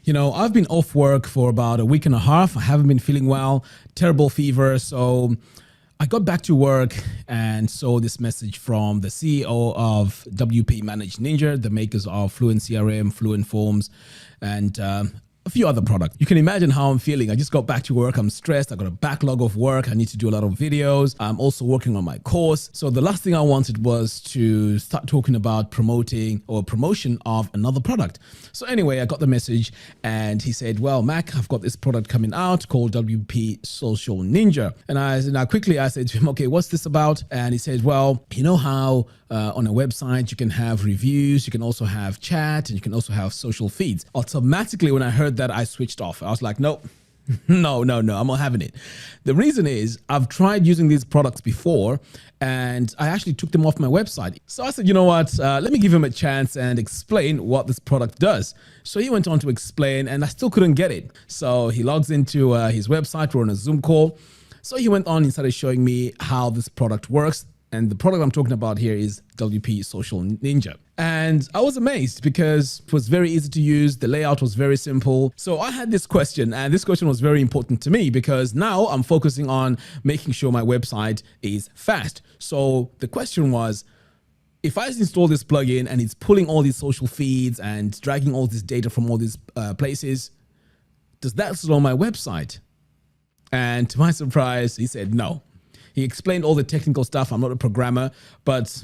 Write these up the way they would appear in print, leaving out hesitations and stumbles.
I've been off work for about a week and a half. I haven't been feeling well, terrible fever. So I got back to work and saw this message from the CEO of WP Managed Ninja, the makers of Fluent CRM, Fluent Forms, and a few other products. You can imagine how I'm feeling. I just got back to work. I'm stressed. I got a backlog of work. I need to do a lot of videos. I'm also working on my course. So the last thing I wanted was to start talking about promotion of another product. So anyway, I got the message and he said, well, Mac, I've got this product coming out called WP Social Ninja. And I said to him, okay, what's this about? And he said, well, you know how on a website you can have reviews, you can also have chat, and you can also have social feeds. Automatically, when I heard that, I switched off. I was like, nope. No, I'm not having it. The reason is I've tried using these products before and I actually took them off my website. So I said, you know what, let me give him a chance and explain what this product does. So he went on to explain and I still couldn't get it. So he logs into his website. We're on a Zoom call. So he went on and started showing me how this product works. And the product I'm talking about here is WP Social Ninja. And I was amazed because it was very easy to use. The layout was very simple. So I had this question, and this question was very important to me because now I'm focusing on making sure my website is fast. So the question was, if I install this plugin and it's pulling all these social feeds and dragging all this data from all these places, does that slow my website? And to my surprise, he said no. He explained all the technical stuff. I'm not a programmer, but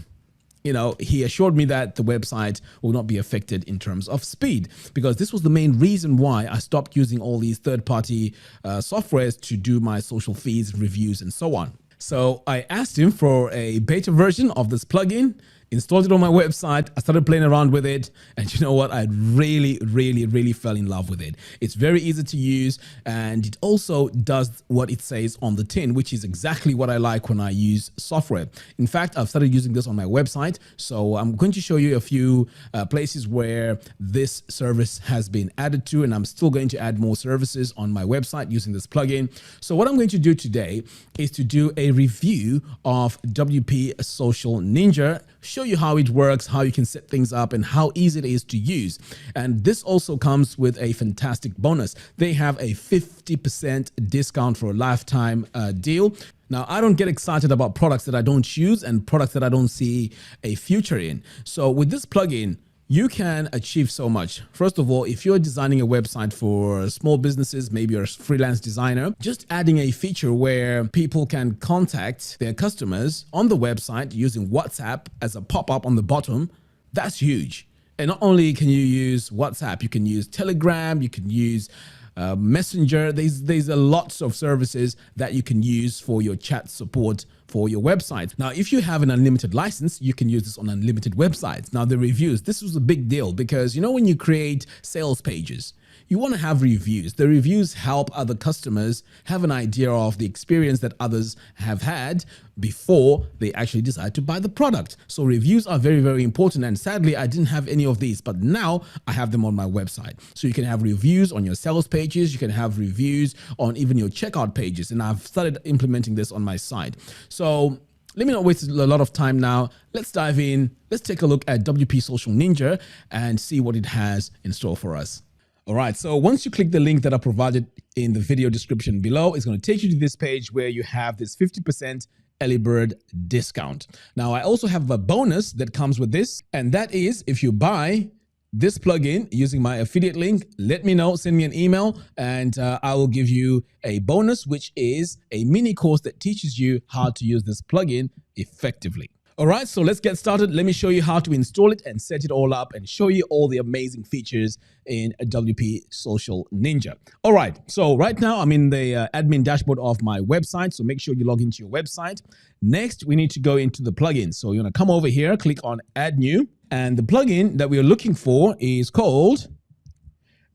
he assured me that the website will not be affected in terms of speed, because this was the main reason why I stopped using all these third-party softwares to do my social feeds, reviews, and so on. So I asked him for a beta version of this plugin, installed it on my website. I started playing around with it. And you know what? I really fell in love with it. It's very easy to use. And it also does what it says on the tin, which is exactly what I like when I use software. In fact, I've started using this on my website. So I'm going to show you a few places where this service has been added to. And I'm still going to add more services on my website using this plugin. So what I'm going to do today is to do a review of WP Social Ninja, show you how it works, how you can set things up, and how easy it is to use. And this also comes with a fantastic bonus. They have a 50% discount for a lifetime deal. Now, I don't get excited about products that I don't use and products that I don't see a future in. So with this plugin, you can achieve so much. First of all, if you're designing a website for small businesses, maybe you're a freelance designer, just adding a feature where people can contact their customers on the website using WhatsApp as a pop-up on the bottom, that's huge. And not only can you use WhatsApp, you can use Telegram, you can use Messenger. There's a lots of services that you can use for your chat support for your website. Now, if you have an unlimited license, you can use this on unlimited websites. Now, the reviews, this was a big deal because, when you create sales pages, you want to have reviews. The reviews help other customers have an idea of the experience that others have had before they actually decide to buy the product. So reviews are very important. And sadly, I didn't have any of these, but now I have them on my website. So you can have reviews on your sales pages. You can have reviews on even your checkout pages. And I've started implementing this on my site. So let me not waste a lot of time now. Let's dive in. Let's take a look at WP Social Ninja and see what it has in store for us. All right, so once you click the link that I provided in the video description below, it's going to take you to this page where you have this 50% early bird discount. Now, I also have a bonus that comes with this, and that is if you buy this plugin using my affiliate link, let me know, send me an email, and I will give you a bonus, which is a mini course that teaches you how to use this plugin effectively. All right, so let's get started. Let me show you how to install it and set it all up and show you all the amazing features in WP Social Ninja. All right, so right now I'm in the admin dashboard of my website. So make sure you log into your website. Next, we need to go into the plugin. So you're gonna come over here, click on Add New. And the plugin that we are looking for is called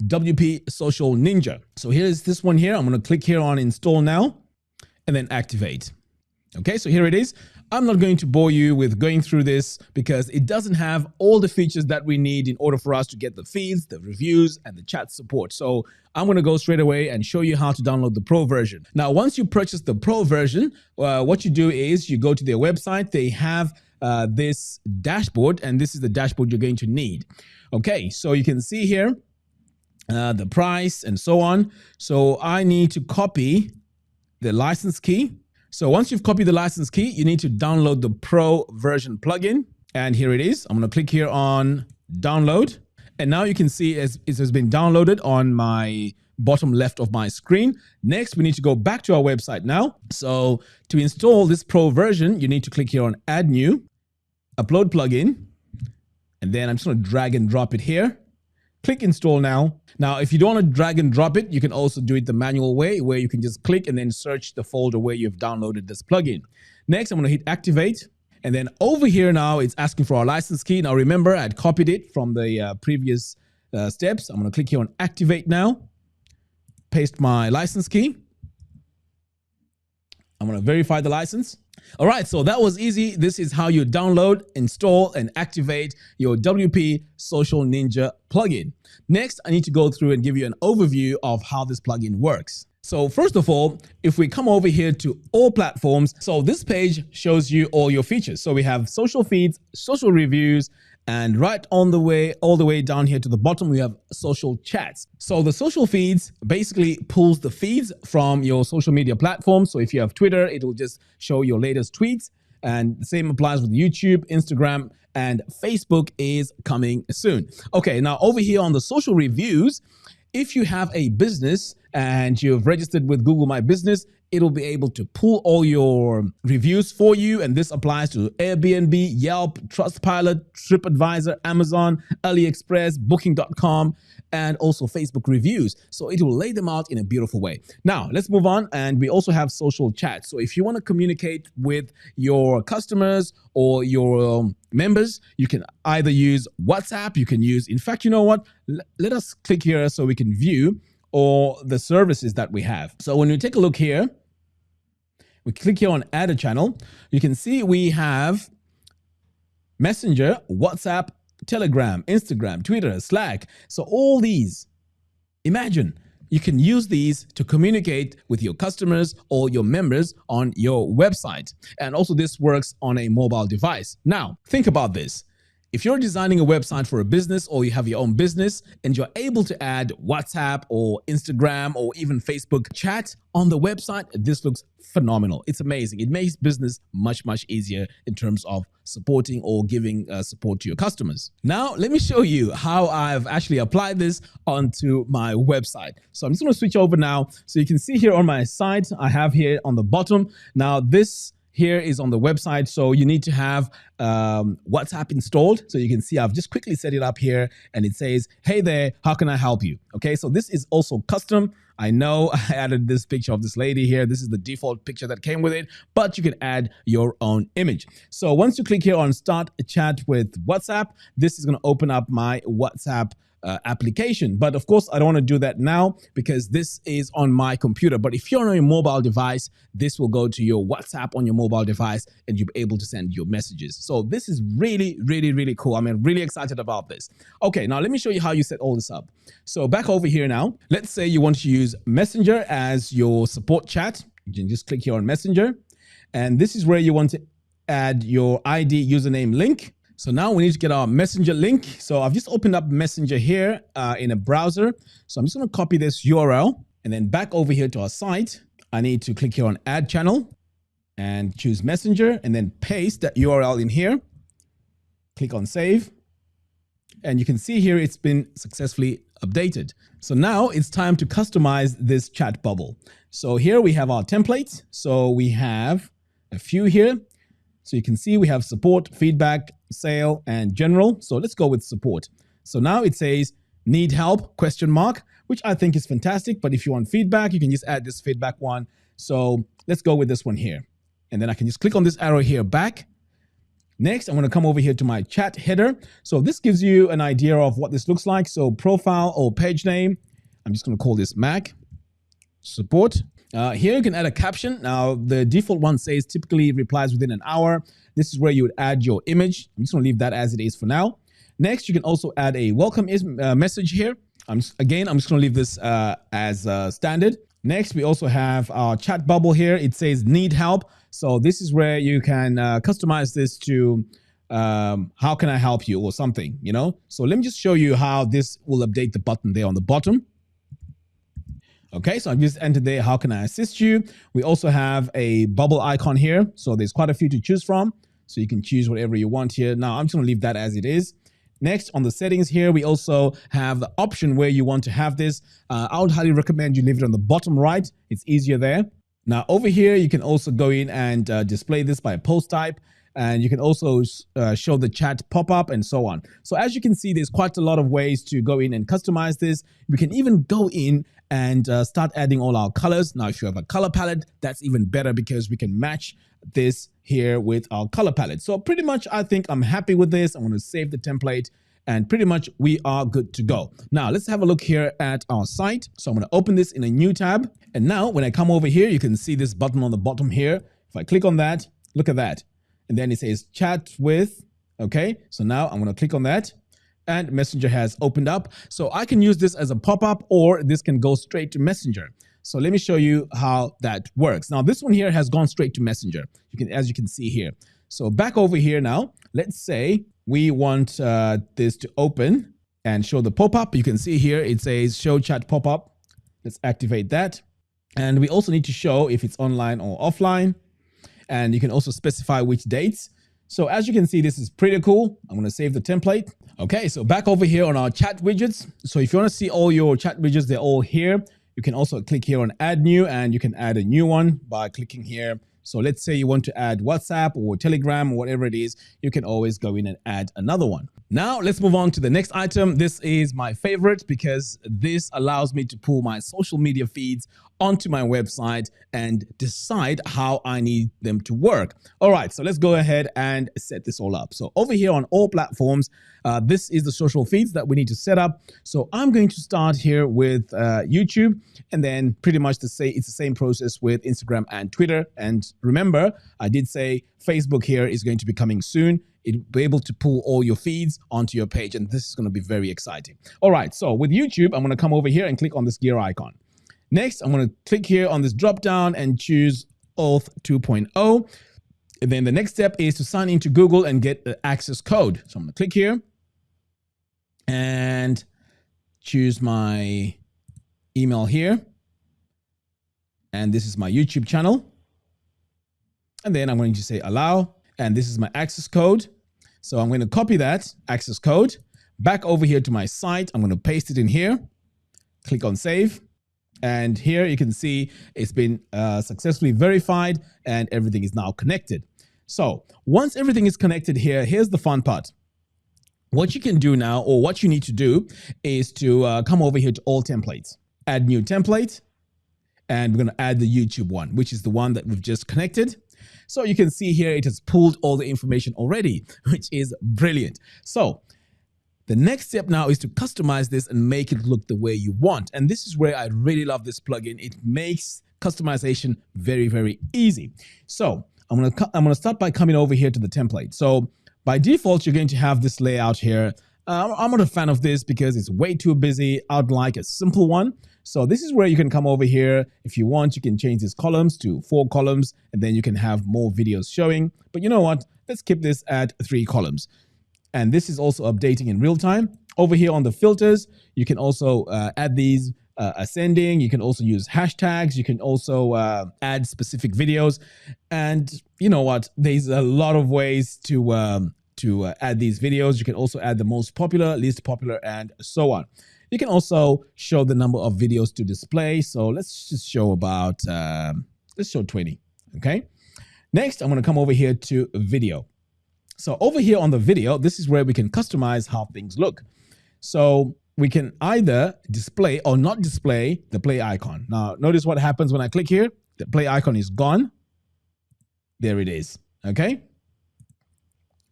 WP Social Ninja. So here's this one here. I'm gonna click here on Install Now and then Activate. Okay, so here it is. I'm not going to bore you with going through this because it doesn't have all the features that we need in order for us to get the feeds, the reviews, and the chat support. So I'm going to go straight away and show you how to download the Pro version. Now, once you purchase the Pro version, what you do is you go to their website. They have this dashboard, and this is the dashboard you're going to need. Okay, so you can see here, the price, and so on. So I need to copy the license key. So once you've copied the license key, you need to download the Pro version plugin. And here it is. I'm going to click here on download. And now you can see it has been downloaded on my bottom left of my screen. Next, we need to go back to our website now. So to install this Pro version, you need to click here on add new, upload plugin. And then I'm just going to drag and drop it here. Click install now. Now, if you don't want to drag and drop it, you can also do it the manual way where you can just click and then search the folder where you've downloaded this plugin. Next, I'm going to hit activate. And then over here now, it's asking for our license key. Now, remember, I'd copied it from the previous steps. I'm going to click here on activate now. Paste my license key. I'm going to verify the license. All right, so that was easy. This is how you download, install, and activate your WP Social Ninja plugin. Next, I need to go through and give you an overview of how this plugin works. So first of all, if we come over here to all platforms, so this page shows you all your features. So we have social feeds, social reviews, and right on the way, all the way down here to the bottom, we have social chats. So the social feeds basically pulls the feeds from your social media platform. So if you have Twitter, it will just show your latest tweets. And the same applies with YouTube, Instagram, and Facebook is coming soon. Okay, now over here on the social reviews, if you have a business and you've registered with Google My Business, it'll be able to pull all your reviews for you. And this applies to Airbnb, Yelp, Trustpilot, TripAdvisor, Amazon, AliExpress, Booking.com, and also Facebook reviews. So it will lay them out in a beautiful way. Now, let's move on. And we also have social chat. So if you want to communicate with your customers or your members, you can either use WhatsApp, you can use, in fact, you know what? Let us click here so we can view all the services that we have. So when you take a look here, we click here on add a channel. You can see we have Messenger, WhatsApp, Telegram, Instagram, Twitter, Slack. So all these, imagine you can use these to communicate with your customers or your members on your website. And also this works on a mobile device. Now, think about this. If you're designing a website for a business or you have your own business and you're able to add WhatsApp or Instagram or even Facebook chat on the website, this looks phenomenal. It's amazing. It makes business much, much easier in terms of supporting or giving support to your customers. Now, let me show you how I've actually applied this onto my website. So I'm just going to switch over now. So you can see here on my site, I have here on the bottom. Now this here is on the website. So you need to have WhatsApp installed. So you can see I've just quickly set it up here and it says, hey there, how can I help you? Okay, so this is also custom. I know I added this picture of this lady here. This is the default picture that came with it, but you can add your own image. So once you click here on start a chat with WhatsApp, this is going to open up my WhatsApp application. But of course, I don't want to do that now because this is on my computer. But if you're on a mobile device, this will go to your WhatsApp on your mobile device and you'll be able to send your messages. So this is really, really, really cool. I'm really excited about this. Okay, now let me show you how you set all this up. So back over here now, let's say you want to use Messenger as your support chat. You can just click here on Messenger. And this is where you want to add your ID username link. So now we need to get our Messenger link. So I've just opened up Messenger here in a browser. So I'm just going to copy this URL and then back over here to our site. I need to click here on add channel and choose Messenger and then paste that URL in here. Click on save. And you can see here it's been successfully updated. So now it's time to customize this chat bubble. So here we have our templates. So we have a few here. So you can see we have support, feedback, sale, and general. So let's go with support. So now it says need help, ? Which I think is fantastic. But if you want feedback, you can just add this feedback one. So let's go with this one here. And then I can just click on this arrow here back. Next, I'm going to come over here to my chat header. So this gives you an idea of what this looks like. So profile or page name. I'm just going to call this Mac support. Here you can add a caption. Now the default one says typically replies within an hour. This is where you would add your image. I'm just going to leave that as it is for now. Next, you can also add a welcome message here. I'm just going to leave this as standard. Next, we also have our chat bubble here. It says need help. So this is where you can customize this to how can I help you or something, you know? So let me just show you how this will update the button there on the bottom. Okay, so I've just entered there, how can I assist you? We also have a bubble icon here. So there's quite a few to choose from. So you can choose whatever you want here. Now I'm just gonna leave that as it is. Next, on the settings here, we also have the option where you want to have this. I would highly recommend you leave it on the bottom right. It's easier there. Now over here, you can also go in and display this by post type. And you can also show the chat pop-up and so on. So as you can see, there's quite a lot of ways to go in and customize this. We can even go in and start adding all our colors. Now, if you have a color palette, that's even better because we can match this here with our color palette. So pretty much, I think I'm happy with this. I'm going to save the template and pretty much we are good to go. Now, let's have a look here at our site. So I'm going to open this in a new tab. And now when I come over here, you can see this button on the bottom here. If I click on that, look at that. And then it says chat with, okay. So now I'm going to click on that and Messenger has opened up. So I can use this as a pop-up or this can go straight to Messenger. So let me show you how that works. Now this one here has gone straight to Messenger. As you can see here. So back over here now, let's say we want this to open and show the pop-up. You can see here, it says show chat pop-up. Let's activate that. And we also need to show if it's online or offline. And you can also specify which dates. So as you can see, this is pretty cool. I'm going to save the template. Okay, so back over here on our chat widgets. So if you want to see all your chat widgets, they're all here. You can also click here on add new and you can add a new one by clicking here. So let's say you want to add WhatsApp or Telegram or whatever it is, you can always go in and add another one. Now let's move on to the next item. This is my favorite because this allows me to pull my social media feeds onto my website and decide how I need them to work. All right, so let's go ahead and set this all up. So over here on all platforms, this is the social feeds that we need to set up. So I'm going to start here with YouTube, and then pretty much it's the same process with Instagram and Twitter. And remember, I did say Facebook here is going to be coming soon. It'll be able to pull all your feeds onto your page, and this is going to be very exciting. All right, so with YouTube, I'm going to come over here and click on this gear icon. Next, I'm going to click here on this drop down and choose Auth 2.0. And then the next step is to sign into Google and get the access code. So I'm going to click here and choose my email here. And this is my YouTube channel. And then I'm going to say allow. And this is my access code. So I'm going to copy that access code back over here to my site. I'm going to paste it in here. Click on save. And here you can see it's been successfully verified and everything is now connected. So once everything is connected here, here's the fun part. What you can do now, or what you need to do, is to come over here to all templates, add new template, and we're going to add the YouTube one, which is the one that we've just connected. So you can see here it has pulled all the information already, which is brilliant. So the next step now is to customize this and make it look the way you want. And this is where I really love this plugin. It makes customization very, very easy. So I'm gonna start by coming over here to the template. So by default, you're going to have this layout here. I'm not a fan of this because it's way too busy. I'd like a simple one. So this is where you can come over here. If you want, you can change these columns to 4 columns, and then you can have more videos showing. But you know what? Let's keep this at 3 columns. And this is also updating in real time. Over here on the filters, you can also add these ascending. You can also use hashtags. You can also add specific videos. And you know what? There's a lot of ways to add these videos. You can also add the most popular, least popular, and so on. You can also show the number of videos to display. So let's just show about, let's show 20, okay? Next, I'm gonna come over here to video. So over here on the video, this is where we can customize how things look. So we can either display or not display the play icon. Now, notice what happens when I click here. The play icon is gone. There it is, okay?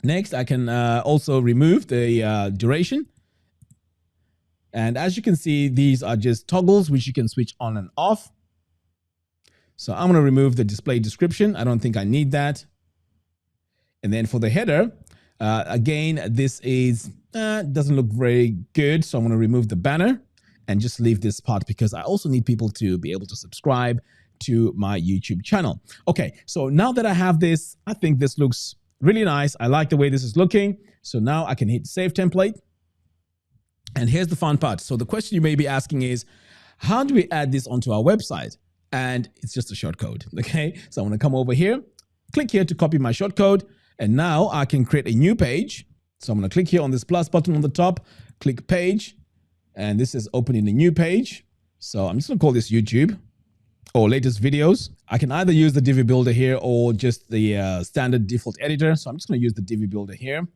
Next, I can also remove the duration. And as you can see, these are just toggles which you can switch on and off. So I'm going to remove the display description. I don't think I need that. And then for the header, again, this is doesn't look very good. So I'm going to remove the banner and just leave this part because I also need people to be able to subscribe to my YouTube channel. Okay, so now that I have this, I think this looks Really nice. I like the way this is looking. So now I can hit save template. And here's the fun part. So the question you may be asking is, how do we add this onto our website? And it's just a shortcode. Okay. So I'm going to come over here, click here to copy my shortcode. And now I can create a new page. So I'm going to click here on this plus button on the top, click page. And this is opening a new page. So I'm just going to call this YouTube or latest videos. I can either use the Divi Builder here or just the standard default editor. So I'm just going to use the Divi Builder here.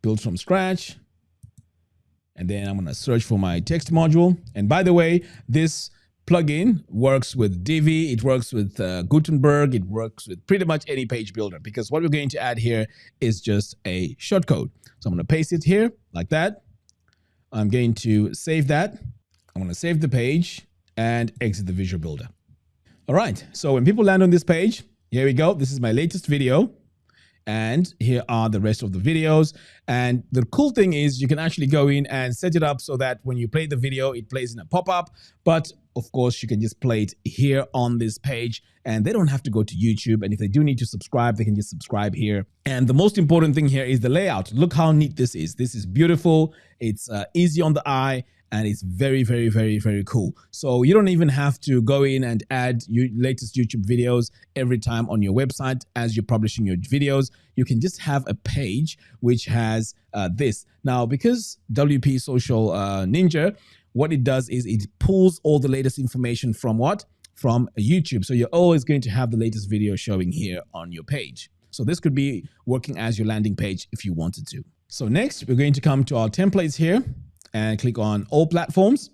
Build from scratch. And then I'm going to search for my text module. And by the way, this plugin works with Divi. It works with Gutenberg. It works with pretty much any page builder, because what we're going to add here is just a shortcode. So I'm going to paste it here like that. I'm going to save that. I'm going to save the page and exit the Visual Builder. All right. So when people land on this page, here we go. This is my latest video. And here are the rest of the videos. And the cool thing is you can actually go in and set it up so that when you play the video, it plays in a pop-up. But of course, you can just play it here on this page and they don't have to go to YouTube. And if they do need to subscribe, they can just subscribe here. And the most important thing here is the layout. Look how neat this is. This is beautiful. It's easy on the eye. And it's very, very, very, very cool. So you don't even have to go in and add your latest YouTube videos every time on your website as you're publishing your videos. You can just have a page which has this. Now, because WP Social Ninja, what it does is it pulls all the latest information from what? From YouTube. So you're always going to have the latest video showing here on your page. So this could be working as your landing page if you wanted to. So next, we're going to come to our templates here and click on all platforms.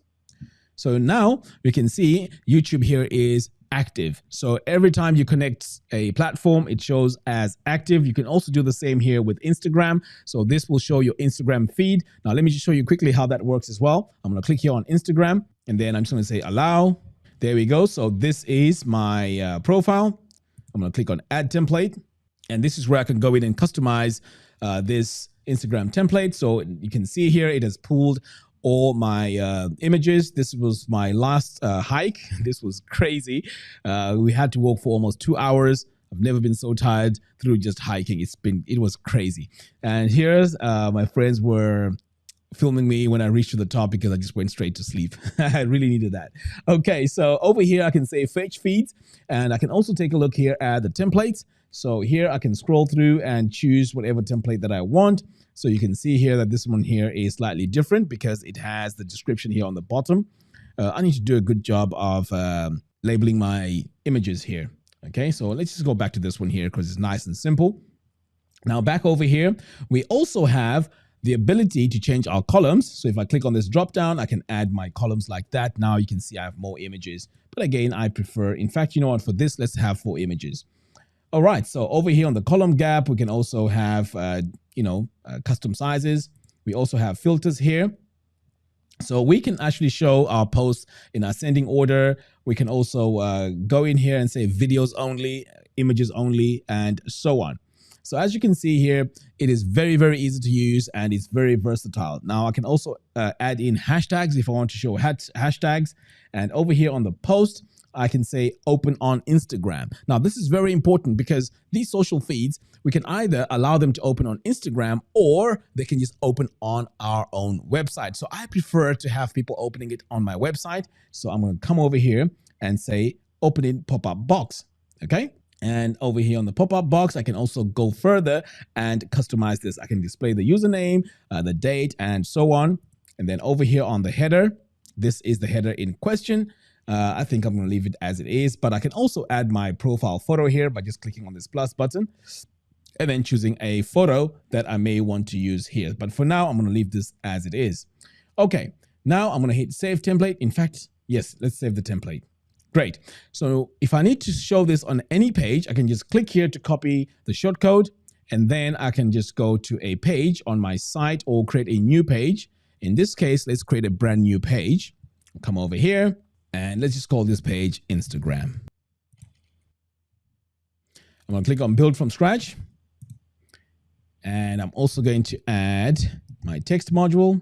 So now we can see YouTube here is active. So every time you connect a platform, it shows as active. You can also do the same here with Instagram. So this will show your Instagram feed. Now, let me just show you quickly how that works as well. I'm going to click here on Instagram and then I'm just going to say allow. There we go. So this is my profile. I'm going to click on add template. And this is where I can go in and customize this Instagram template. So you can see here, it has pulled all my images. This was my last hike. This was crazy. We had to walk for almost 2 hours. I've never been so tired through just hiking. It was crazy. And here's my friends were filming me when I reached to the top because I just went straight to sleep. I really needed that. Okay, so over here I can say fetch feeds, and I can also take a look here at the templates. So here I can scroll through and choose whatever template that I want. So you can see here that this one here is slightly different because it has the description here on the bottom. I need to do a good job of labeling my images here. Okay, so let's just go back to this one here because it's nice and simple. Now back over here, we also have the ability to change our columns. So if I click on this drop down, I can add my columns like that. Now you can see I have more images. But again, I prefer, in fact, you know what, for this, let's have 4 images. All right, so over here on the column gap, we can also have, custom sizes. We also have filters here. So we can actually show our posts in ascending order. We can also go in here and say videos only, images only, and so on. So as you can see here, it is very, very easy to use and it's very versatile. Now I can also add in hashtags if I want to show hashtags. And over here on the post, I can say open on Instagram. Now, this is very important because these social feeds, we can either allow them to open on Instagram or they can just open on our own website. So I prefer to have people opening it on my website. So I'm going to come over here and say open in pop-up box. Okay. And over here on the pop-up box, I can also go further and customize this. I can display the username, the date, and so on. And then over here on the header, this is the header in question. I think I'm going to leave it as it is, but I can also add my profile photo here by just clicking on this plus button and then choosing a photo that I may want to use here. But for now, I'm going to leave this as it is. Okay, now I'm going to hit save template. In fact, yes, let's save the template. Great. So if I need to show this on any page, I can just click here to copy the shortcode, and then I can just go to a page on my site or create a new page. In this case, let's create a brand new page. Come over here. And let's just call this page Instagram. I'm going to click on build from scratch. And I'm also going to add my text module.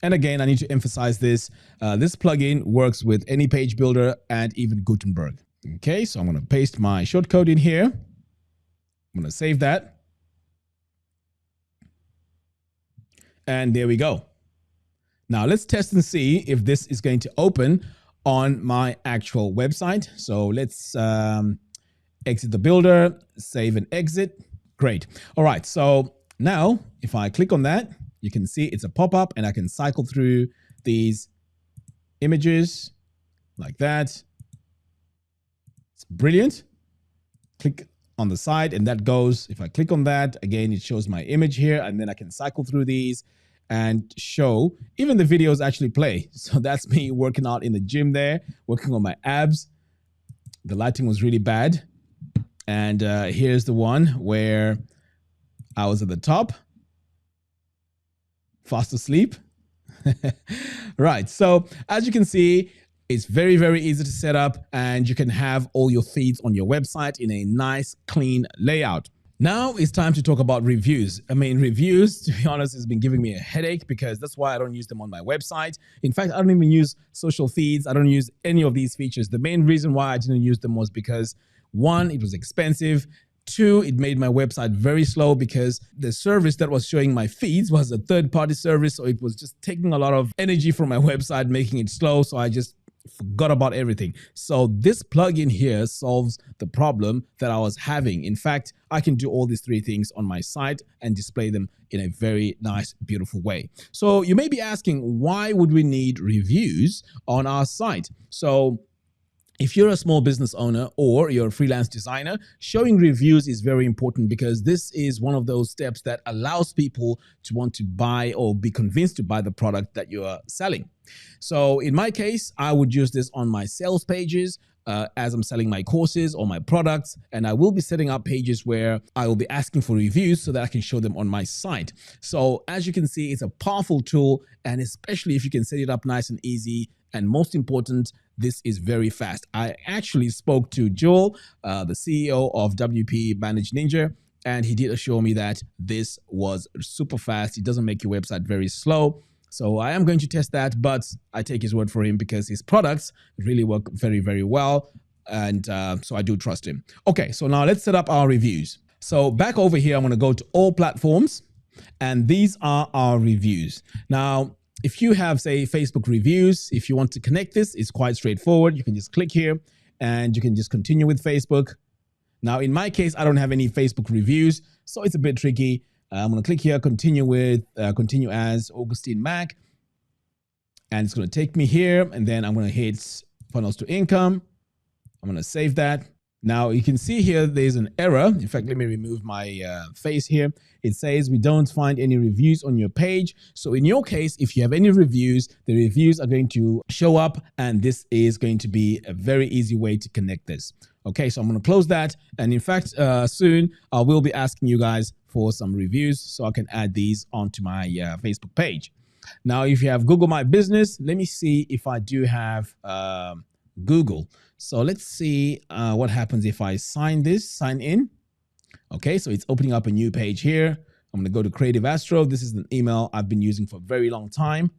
And again, I need to emphasize this. This plugin works with any page builder and even Gutenberg. Okay, so I'm going to paste my shortcode in here. I'm going to save that. And there we go. Now let's test and see if this is going to open on my actual website. So let's exit the builder, save and exit. Great. All right. So now if I click on that, you can see it's a pop-up and I can cycle through these images like that. It's brilliant. Click on the side and that goes. If I click on that, again, it shows my image here and then I can cycle through these and show even the videos actually play. So that's me working out in the gym there, working on my abs. The lighting was really bad. And here's the one where I was at the top, fast asleep. Right. So as you can see, it's very, very easy to set up and you can have all your feeds on your website in a nice, clean layout. Now it's time to talk about reviews. I mean, reviews, to be honest, has been giving me a headache because that's why I don't use them on my website. In fact, I don't even use social feeds. I don't use any of these features. The main reason why I didn't use them was because, one, it was expensive. Two, it made my website very slow because the service that was showing my feeds was a third-party service. So it was just taking a lot of energy from my website, making it slow. So I just forgot about everything. So this plugin here solves the problem that I was having. In fact, I can do all these three things on my site and display them in a very nice, beautiful way. So you may be asking, why would we need reviews on our site? So if you're a small business owner or you're a freelance designer, showing reviews is very important because this is one of those steps that allows people to want to buy or be convinced to buy the product that you are selling. So in my case, I would use this on my sales pages as I'm selling my courses or my products. And I will be setting up pages where I will be asking for reviews so that I can show them on my site. So as you can see, it's a powerful tool. And especially if you can set it up nice and easy. And most important, this is very fast. I actually spoke to Joel, the CEO of WP Manage Ninja, and he did assure me that this was super fast. It doesn't make your website very slow. So I am going to test that, but I take his word for him because his products really work very, very well. And so I do trust him. Okay, so now let's set up our reviews. So back over here, I'm going to go to all platforms, and these are our reviews. Now, if you have, say, Facebook reviews, if you want to connect this, it's quite straightforward. You can just click here and you can just continue with Facebook. Now, in my case, I don't have any Facebook reviews, so it's a bit tricky. I'm going to click here, continue as Augustine Mac. And it's going to take me here. And then I'm going to hit funnels to income. I'm going to save that. Now you can see here, there's an error. In fact, let me remove my face here. It says we don't find any reviews on your page. So in your case, if you have any reviews, the reviews are going to show up, and this is going to be a very easy way to connect this. Okay, so I'm going to close that. And in fact, soon I will be asking you guys for some reviews so I can add these onto my Facebook page. Now, if you have Google My Business, let me see if I do have Google. So let's see what happens if I sign in. Okay, so it's opening up a new page here. I'm going to go to Creative Astro. This is an email I've been using for a very long time.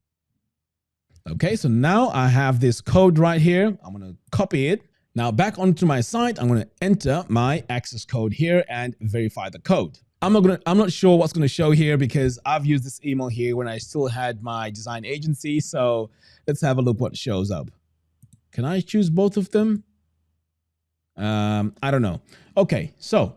Okay, so now I have this code right here. I'm going to copy it. Now back onto my site, I'm going to enter my access code here and verify the code. I'm not sure what's going to show here because I've used this email here when I still had my design agency. So let's have a look what shows up. Can I choose both of them? I don't know. Okay, so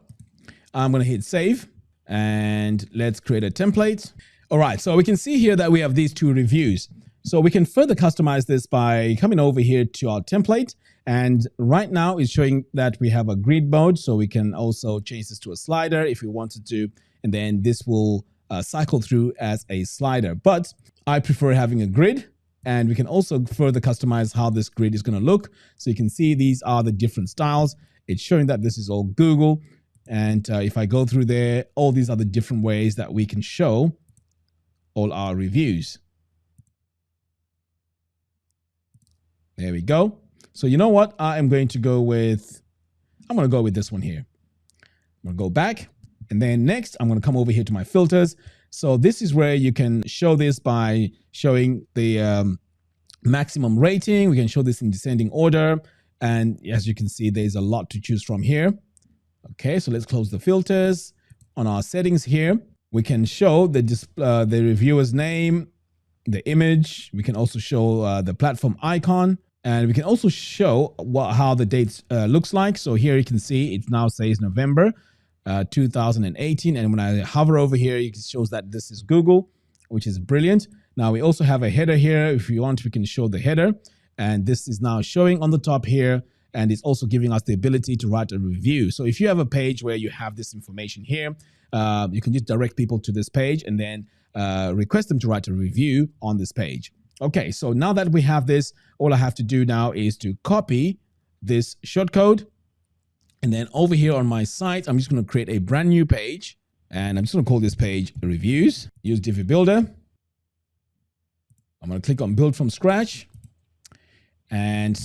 I'm going to hit save and let's create a template. All right, so we can see here that we have these two reviews. So we can further customize this by coming over here to our template. And right now it's showing that we have a grid mode. So we can also change this to a slider if we wanted to. And then this will cycle through as a slider. But I prefer having a grid. And we can also further customize how this grid is going to look. So you can see these are the different styles. It's showing that this is all Google. And if I go through there, all these are the different ways that we can show all our reviews. There we go. So you know what? I'm going to go with this one here. I'm going to go back. And then next, I'm going to come over here to my filters. So this is where you can show this by showing the maximum rating. We can show this in descending order. And as you can see, there's a lot to choose from here. Okay, so let's close the filters. On our settings here, we can show the reviewer's name, the image. We can also show the platform icon, and we can also show how the date looks like. So here you can see it now says November 2018. And when I hover over here, it shows that this is Google, which is brilliant. Now we also have a header here. If you want, we can show the header. And this is now showing on the top here. And it's also giving us the ability to write a review. So if you have a page where you have this information here, you can just direct people to this page and then request them to write a review on this page. Okay, so now that we have this, all I have to do now is to copy this shortcode. And then over here on my site, I'm just going to create a brand new page. And I'm just going to call this page Reviews. Use Divi Builder. I'm going to click on Build from Scratch. And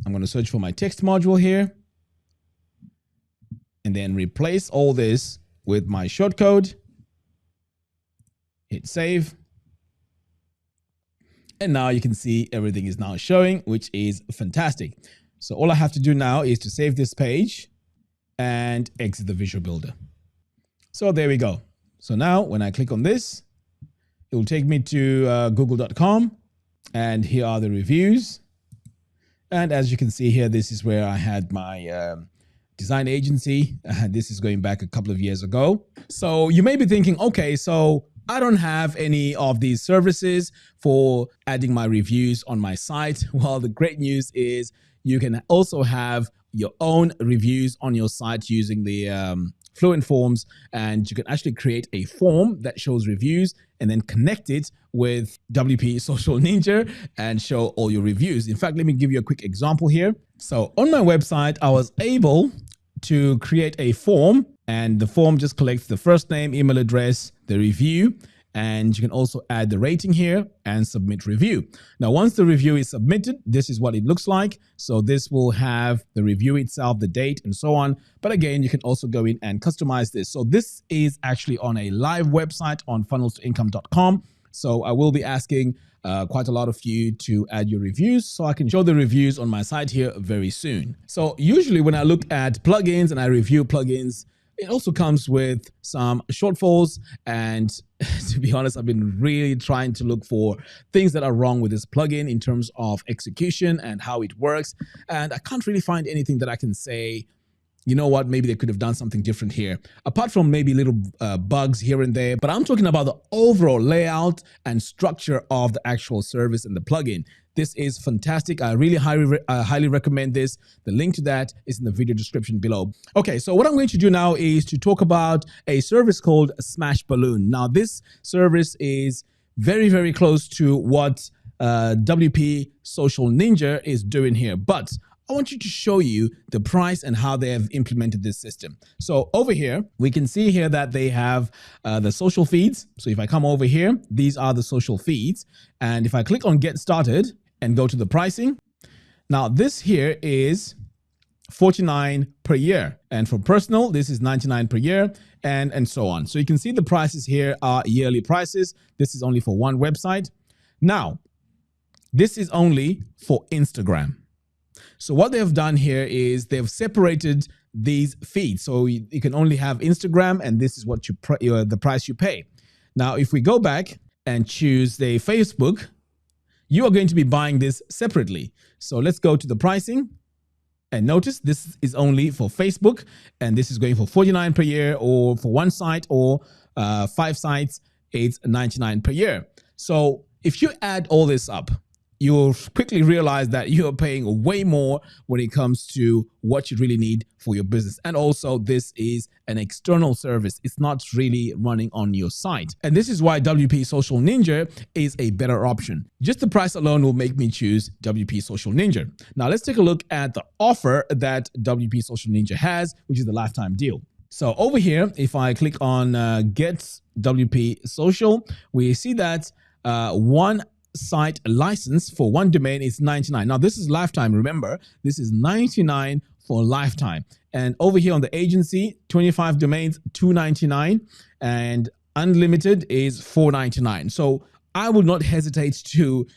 I'm going to search for my text module here. And then replace all this with my shortcode. Hit save. And now you can see everything is now showing, which is fantastic. So all I have to do now is to save this page and exit the Visual Builder. So there we go. So now when I click on this, it will take me to google.com, and here are the reviews. And as you can see here, this is where I had my design agency. This is going back a couple of years ago. So you may be thinking, okay, so I don't have any of these services for adding my reviews on my site. Well, the great news is you can also have your own reviews on your site using the Fluent Forms, and you can actually create a form that shows reviews and then connect it with WP Social Ninja and show all your reviews. In fact, let me give you a quick example here. So on my website, I was able to create a form, and the form just collects the first name, email address, the review, and you can also add the rating here and submit review. Now, once the review is submitted, this is what it looks like. So this will have the review itself, the date, and so on. But again, you can also go in and customize this. So this is actually on a live website on funnelstoincome.com. So I will be asking quite a lot of you to add your reviews so I can show the reviews on my site here very soon. So usually when I look at plugins and I review plugins, it also comes with some shortfalls, and to be honest, I've been really trying to look for things that are wrong with this plugin in terms of execution and how it works, and I can't really find anything that I can say, you know what, maybe they could have done something different here, apart from maybe little bugs here and there. But I'm talking about the overall layout and structure of the actual service and the plugin. This is fantastic. I really highly recommend this. The link to that is in the video description below. Okay, so what I'm going to do now is to talk about a service called Smash Balloon. Now, this service is very, very close to what WP Social Ninja is doing here, but I want you to show you the price and how they have implemented this system. So over here, we can see here that they have the social feeds. So if I come over here, these are the social feeds. And if I click on Get Started and go to the pricing, now this here is $49 per year. And for personal, this is $99 per year, and so on. So you can see the prices here are yearly prices. This is only for one website. Now, this is only for Instagram. So what they've done here is they've separated these feeds. So you can only have Instagram, and this is what the price you pay. Now, if we go back and choose the Facebook, you are going to be buying this separately. So let's go to the pricing, and notice this is only for Facebook, and this is going for $49 per year, or for one site or 5 sites, it's $99 per year. So if you add all this up, you'll quickly realize that you are paying way more when it comes to what you really need for your business. And also, this is an external service. It's not really running on your site. And this is why WP Social Ninja is a better option. Just the price alone will make me choose WP Social Ninja. Now, let's take a look at the offer that WP Social Ninja has, which is the lifetime deal. So over here, if I click on Get WP Social, we see that one site license for one domain is $99. Now this is lifetime. Remember, this is $99 for lifetime. And over here on the agency, 25 domains, $299, and unlimited is $499. So I would not hesitate to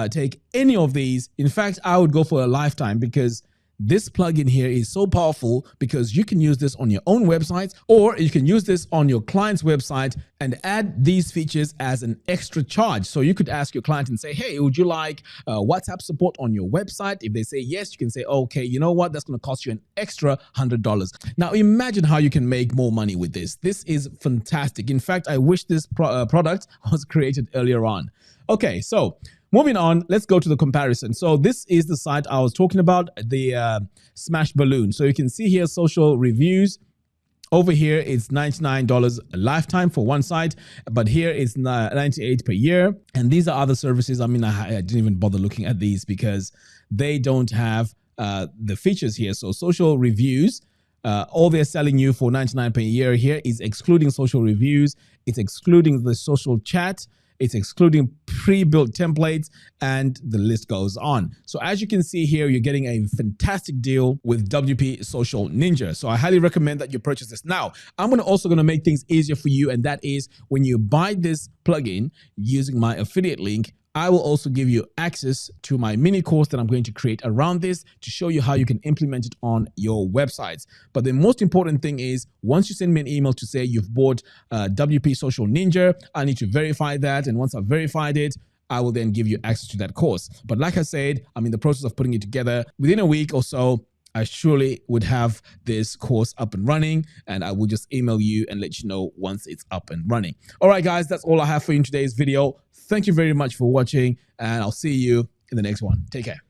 take any of these. In fact, I would go for a lifetime, because This plugin here is so powerful because you can use this on your own website, or you can use this on your client's website and add these features as an extra charge. So you could ask your client and say, hey, would you like WhatsApp support on your website? If they say yes, you can say, okay, you know what? That's going to cost you an extra $100. Now imagine how you can make more money with this. This is fantastic. In fact, I wish this product was created earlier on. Okay, so moving on, let's go to the comparison. So this is the site I was talking about, the Smash Balloon. So you can see here social reviews. Over here, it's $99 a lifetime for one site, but here it's $98 per year. And these are other services. I mean, I didn't even bother looking at these because they don't have the features here. So social reviews, all they're selling you for $99 per year here is excluding social reviews. It's excluding the social chat. It's excluding pre-built templates, and the list goes on. So as you can see here, you're getting a fantastic deal with WP Social Ninja. So I highly recommend that you purchase this. Now, I'm also going to make things easier for you, and that is when you buy this plugin using my affiliate link, I will also give you access to my mini course that I'm going to create around this to show you how you can implement it on your websites. But the most important thing is once you send me an email to say you've bought WP Social Ninja, I need to verify that. And once I've verified it, I will then give you access to that course. But like I said, I'm in the process of putting it together. Within a week or so, I surely would have this course up and running, and I will just email you and let you know once it's up and running. All right, guys, that's all I have for you in today's video. Thank you very much for watching, and I'll see you in the next one. Take care.